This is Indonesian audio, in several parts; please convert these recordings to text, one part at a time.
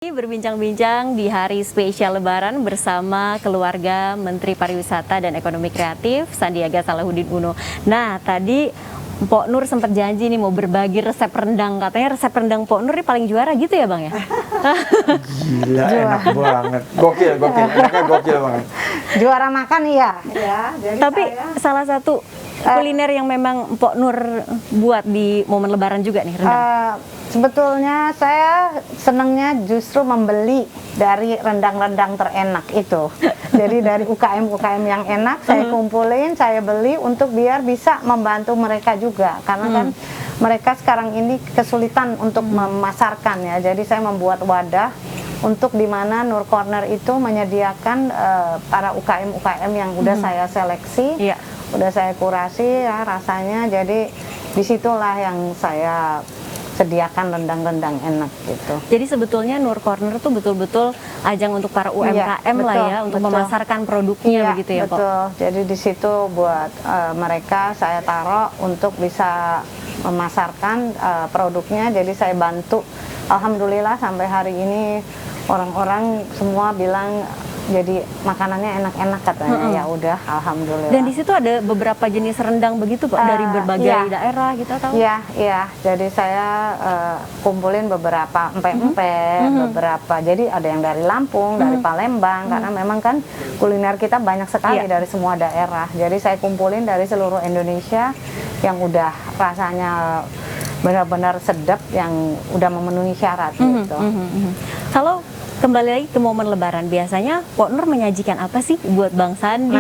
Berbincang-bincang di hari spesial Lebaran bersama keluarga Menteri Pariwisata dan Ekonomi Kreatif Sandiaga Salahuddin Uno. Nah, tadi Mpok Nur sempat janji nih mau berbagi resep rendang. Katanya resep rendang Mpok Nur ini paling juara gitu ya Bang ya? Gila, enak banget. Gokil, enaknya gokil banget. Juara makan iya. Ya, jadi Tapi salah satu kuliner yang memang Mpok Nur buat di momen Lebaran juga nih rendang. Sebetulnya saya senangnya justru membeli dari rendang-rendang terenak itu. Jadi dari UKM-UKM yang enak saya kumpulin, saya beli untuk biar bisa membantu mereka juga. Karena kan mereka sekarang ini kesulitan untuk memasarkan ya. Jadi saya membuat wadah untuk dimana Nur Corner itu menyediakan para UKM-UKM yang udah saya seleksi, udah saya kurasi ya rasanya. Jadi disitulah yang saya sediakan rendang-rendang enak gitu. Jadi sebetulnya Nur Corner tuh betul-betul ajang untuk para UMKM lah ya, untuk memasarkan produknya begitu ya, Pak? Betul. Jadi di situ buat mereka saya taruh untuk bisa memasarkan produknya. Jadi saya bantu. Alhamdulillah sampai hari ini orang-orang semua bilang jadi makanannya enak-enak katanya. Ya udah, alhamdulillah. Dan di situ ada beberapa jenis rendang begitu Pak, dari berbagai daerah gitu atau? Iya. Jadi saya kumpulin beberapa empek-empek, beberapa. Jadi ada yang dari Lampung, dari Palembang, karena memang kan kuliner kita banyak sekali dari semua daerah. Jadi saya kumpulin dari seluruh Indonesia yang udah rasanya benar-benar sedap, yang udah memenuhi syarat gitu. Kalau kembali lagi ke momen Lebaran, biasanya Pok Nur menyajikan apa sih buat Bang Sandi,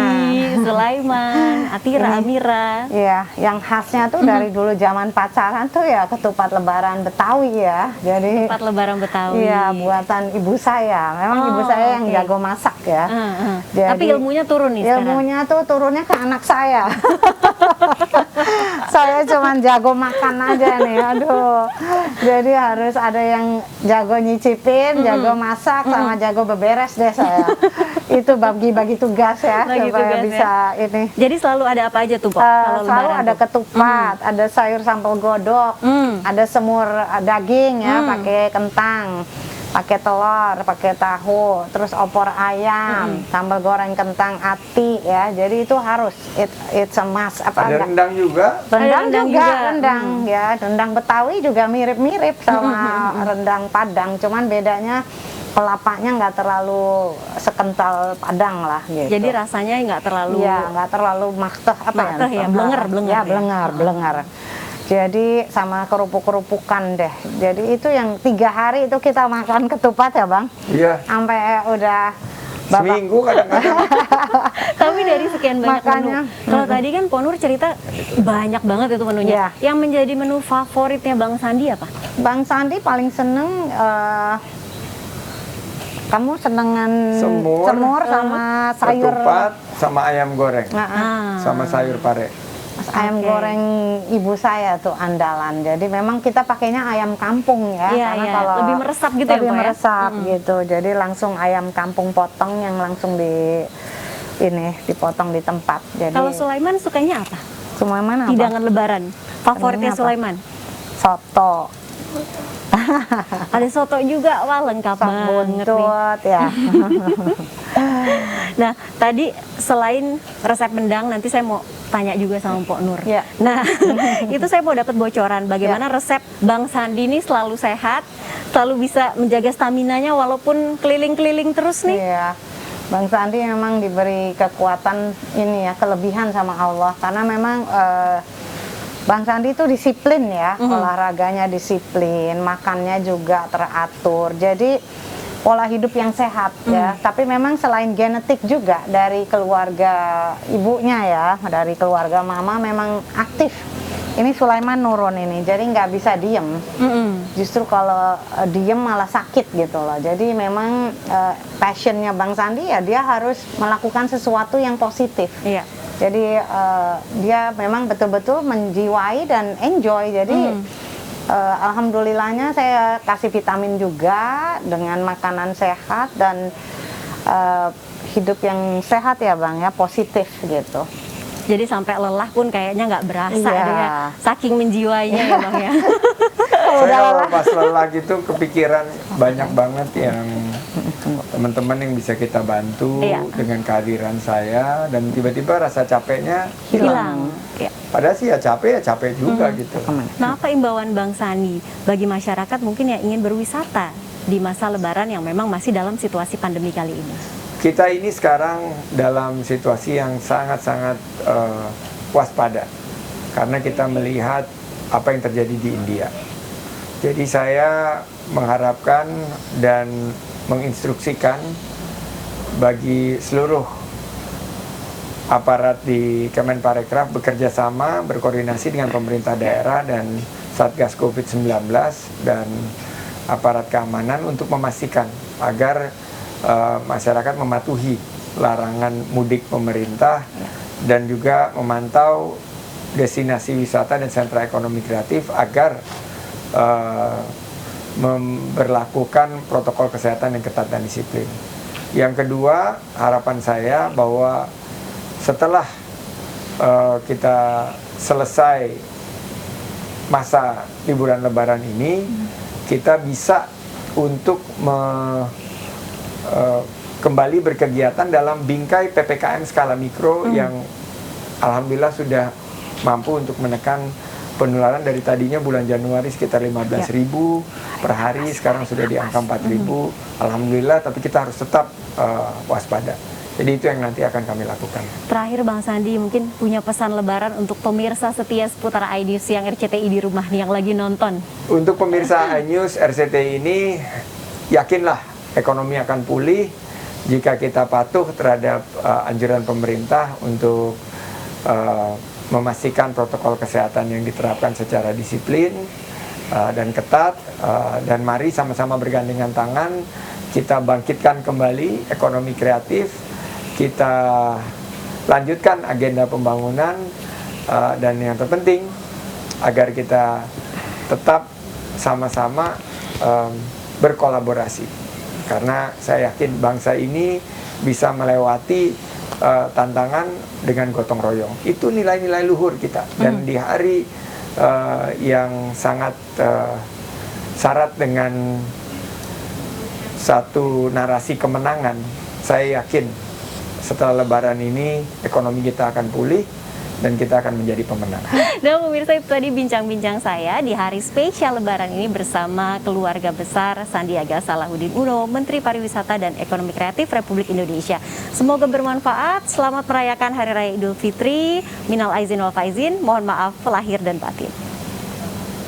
Sulaiman, Atira, Amira? Iya, yang khasnya tuh dari dulu zaman pacaran tuh ya ketupat Lebaran Betawi ya. Jadi ketupat Lebaran Betawi. Iya, buatan ibu saya. Memang ibu saya yang jago masak ya. Jadi, tapi ilmunya turun nih sekarang? Ilmunya tuh turunnya ke anak saya. Saya cuman jago makan aja nih, aduh. Jadi harus ada yang jago nyicipin, jago masak, sama jago beberes deh saya. Itu bagi-bagi tugas ya, supaya bisa ini. Jadi selalu ada apa aja tuh Pak? Selalu ada ketupat, ada sayur sambal godok, ada semur daging ya, pakai kentang, pakai telur, pakai tahu, terus opor ayam, sambal goreng kentang ati ya. Jadi itu harus it's a must. Ada rendang juga? Rendang ya. Rendang Betawi juga mirip-mirip sama rendang Padang, cuman bedanya kelapanya nggak terlalu sekental Padang lah gitu. Jadi rasanya nggak terlalu nggak terlalu makteh blenger. Jadi sama kerupuk-kerupukan deh. Jadi itu yang 3 hari itu kita makan ketupat ya Bang. Iya. Sampai udah seminggu kadang-kadang. Tapi dari sekian banyak menu, kalau tadi kan Pok Nur cerita banyak banget itu menunya. Yang menjadi menu favoritnya Bang Sandi apa? Bang Sandi paling seneng kamu senengan semur sama sayur, ketupat sama ayam goreng, sama sayur pare. Ayam goreng ibu saya tuh andalan. Jadi memang kita pakainya ayam kampung ya, karena kalau lebih meresap gitu lebih meresap gitu. Jadi langsung ayam kampung potong yang langsung dipotong di tempat. Jadi kalau Sulaiman sukanya apa? Sulaiman apa? Hidangan Lebaran favoritnya Sulaiman? Soto. Ada soto juga, wah lengkap banget buntut, nih. Ya. Nah, tadi selain resep rendang, nanti saya mau tanya juga sama Pok Nur. Nah, itu saya mau dapat bocoran bagaimana resep Bang Sandi ini selalu sehat, selalu bisa menjaga staminanya walaupun keliling-keliling terus nih. Iya. Bang Sandi memang diberi kekuatan ini ya, kelebihan sama Allah, karena memang Bang Sandi itu disiplin ya, olahraganya disiplin, makannya juga teratur. Jadi pola hidup yang sehat ya. Tapi memang selain genetik juga dari keluarga ibunya ya, dari keluarga mama memang aktif. Ini Sulaiman nurun ini, jadi nggak bisa diem. Justru kalau diem malah sakit gitu loh. Jadi memang passionnya Bang Sandi ya, dia harus melakukan sesuatu yang positif. Jadi dia memang betul-betul menjiwai dan enjoy. Jadi alhamdulillahnya saya kasih vitamin juga dengan makanan sehat dan hidup yang sehat ya Bang ya, positif gitu. Jadi sampai lelah pun kayaknya nggak berasa Iya. deh ya, saking menjiwainya ya Bang ya. Saya kalau pas lelah gitu kepikiran banyak banget yang teman-teman yang bisa kita bantu Iya. dengan kehadiran saya, dan tiba-tiba rasa capeknya Hilang. Ya. Padahal sih ya capek juga gitu. Nah, apa imbauan Bang Sandi bagi masyarakat mungkin yang ingin berwisata di masa Lebaran yang memang masih dalam situasi pandemi kali ini? Kita ini sekarang dalam situasi yang sangat-sangat waspada karena kita melihat apa yang terjadi di India. Jadi saya mengharapkan dan menginstruksikan bagi seluruh aparat di Kemenparekraf bekerja sama, berkoordinasi dengan pemerintah daerah dan Satgas COVID-19 dan aparat keamanan untuk memastikan agar masyarakat mematuhi larangan mudik pemerintah dan juga memantau destinasi wisata dan sentra ekonomi kreatif agar memberlakukan protokol kesehatan yang ketat dan disiplin. Yang kedua, harapan saya bahwa setelah kita selesai masa liburan Lebaran ini, kita bisa untuk kembali berkegiatan dalam bingkai PPKM skala mikro yang alhamdulillah sudah mampu untuk menekan penularan dari tadinya bulan Januari sekitar 15.000 per hari, sekarang sudah di angka 4.000. Alhamdulillah, tapi kita harus tetap waspada. Jadi itu yang nanti akan kami lakukan. Terakhir Bang Sandi, mungkin punya pesan Lebaran untuk pemirsa setia seputar iNews yang RCTI di rumah nih, yang lagi nonton. Untuk pemirsa iNews RCTI ini, yakinlah ekonomi akan pulih jika kita patuh terhadap anjuran pemerintah untuk memastikan protokol kesehatan yang diterapkan secara disiplin dan ketat, dan mari sama-sama bergandengan tangan kita bangkitkan kembali ekonomi kreatif, kita lanjutkan agenda pembangunan, dan yang terpenting agar kita tetap sama-sama berkolaborasi, karena saya yakin bangsa ini bisa melewati tantangan dengan gotong royong. Itu nilai-nilai luhur kita, dan di hari yang sangat syarat dengan satu narasi kemenangan, saya yakin setelah Lebaran ini ekonomi kita akan pulih dan kita akan menjadi pemenang. Dan pemirsa, itu tadi bincang-bincang saya di hari spesial Lebaran ini bersama keluarga besar Sandiaga Salahuddin Uno, Menteri Pariwisata dan Ekonomi Kreatif Republik Indonesia. Semoga bermanfaat. Selamat merayakan Hari Raya Idul Fitri. Minal aizin wal faizin. Mohon maaf lahir dan batin.